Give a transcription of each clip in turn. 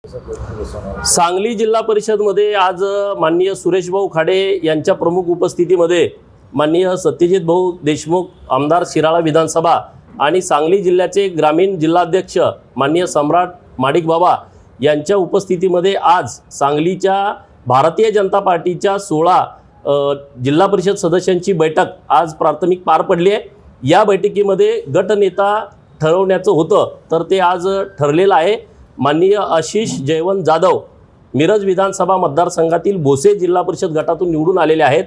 सांगली जिल्हा परिषदमध्ये आज माननीय सुरेश भाऊ खाडे यांच्या प्रमुख उपस्थितीमध्ये माननीय सत्यजित भाऊ देशमुख आमदार शिराळा विधानसभा आणि सांगली जिल्ह्याचे ग्रामीण जिल्हाध्यक्ष माननीय सम्राट माडिक बाबा यांच्या उपस्थितीमध्ये आज सांगलीच्या भारतीय जनता पार्टीच्या 16 जिल्हा परिषद सदस्यांची बैठक आज प्राथमिक पार पडली आहे। या बैठकीमध्ये गटनेता ठरवण्याचं होतं तर ते आज ठरलेलं आहे। माननीय आशिष जयवंत जाधव मिरज विधानसभा मतदारसंघातील भोसे जिल्हा परिषद गटातून निवडून आलेले आहेत,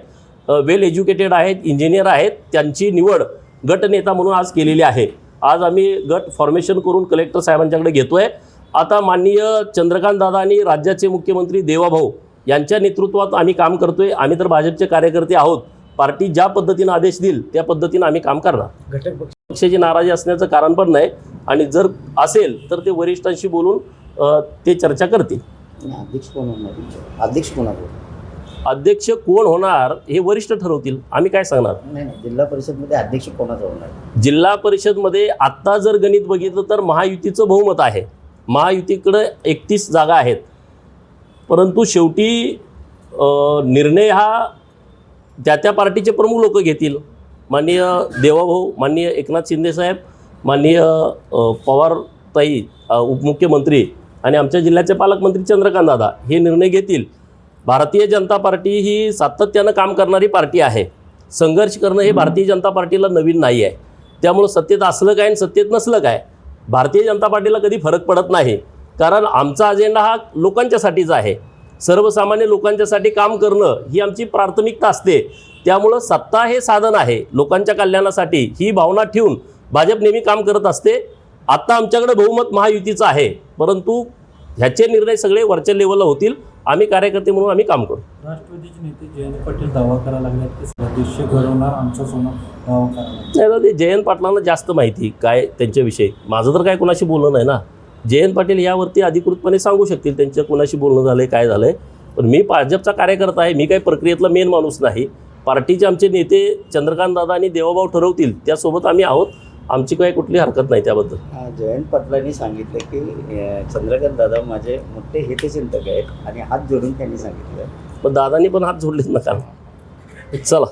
वेल एज्युकेटेड आहेत, इंजिनियर आहेत। त्यांची निवड गटनेता म्हणून आज केलेली आहे। आज आम्ही गट फॉर्मेशन करून कलेक्टर साहेबांच्याकडे घेतोय। आता माननीय चंद्रकांत दादा आणि राज्याचे मुख्यमंत्री देवाभाऊ यांच्या नेतृत्वात आम्ही काम करतोय। आम्ही तर भाजपचे कार्यकर्ते आहोत, पार्टी ज्या पद्धतीने आदेश देईल त्या पद्धतीने आम्ही काम करणार। घटक पक्षाची नाराजी असण्याचं कारण पण नाही आणि जर असेल तर ते वरिष्ठांशी बोलून ते चर्चा करतील। अध्यक्ष कोण होणार हे वरिष्ठ ठरवतील, आम्ही काय सांगणार। नाही, जिल्हा परिषदमध्ये अध्यक्ष कोणाचा होणार? जिल्हा परिषदमध्ये आत्ता जर गणित बघितलं तर महायुतीचं बहुमत आहे। महायुतीकडे 31 जागा आहेत, परंतु शेवटी निर्णय हा त्या पार्टीचे प्रमुख लोक घेतील। माननीय देवाभाऊ, माननीय एकनाथ शिंदे साहेब, माननीय पवारताई उपमुख्यमंत्री आणि आमच्या जिल्ह्याचे पालकमंत्री चंद्रकांत दादा हे निर्णय घेतील। भारतीय जनता पार्टी ही सातत्यानं काम करणारी पार्टी आहे। संघर्ष करणं हे भारतीय जनता पार्टीला नवीन नाही आहे। त्यामुळे सत्तेत असलं काय आणि सत्तेत नसलं काय भारतीय जनता पार्टीला कधी फरक पडत नाही, कारण आमचा अजेंडा हा लोकांच्यासाठीचा आहे। सर्वसामान्य लोकांच्यासाठी काम करणं ही आमची प्राथमिकता असते। त्यामुळं सत्ता हे साधन आहे लोकांच्या कल्याणासाठी, ही भावना ठेवून भाजप नेहमी काम करत असते। आत्ता आमच्याकडे बहुमत महायुतीचं आहे, परंतु ह्याचे निर्णय सगळे वरच्या लेवलला होतील। आम्ही कार्यकर्ते म्हणून आम्ही काम करू। राष्ट्रवादीचे नेते जयंत पाटील दावा करायला लागले की सदस्य घडवणार आमचा सोना दावा करायला नाही, ते जयंत पाटलांना जास्त माहिती काय त्यांच्याविषयी। माझं तर काय कोणाशी बोलणं नाही ना। जयंत पाटील यावरती अधिकृतपणे सांगू शकतील त्यांच्या कोणाशी बोलणं झालंय काय झालंय, पण मी भाजपचा कार्यकर्ता आहे, मी काही प्रक्रियेतला मेन माणूस नाही। पार्टीचे आमचे नेते चंद्रकांत दादा आणि देवाभाऊ ठरवतील, त्यासोबत आम्ही आहोत। आमची काही कुठली हरकत नाही त्याबद्दल। जयंत पाटलांनी सांगितलं की चंद्रकांत दादा माझे मोठे हितचिंतक आहेत आणि हात जोडून त्यांनी सांगितलं। पण दादांनी पण हात जोडलेच नका। चला।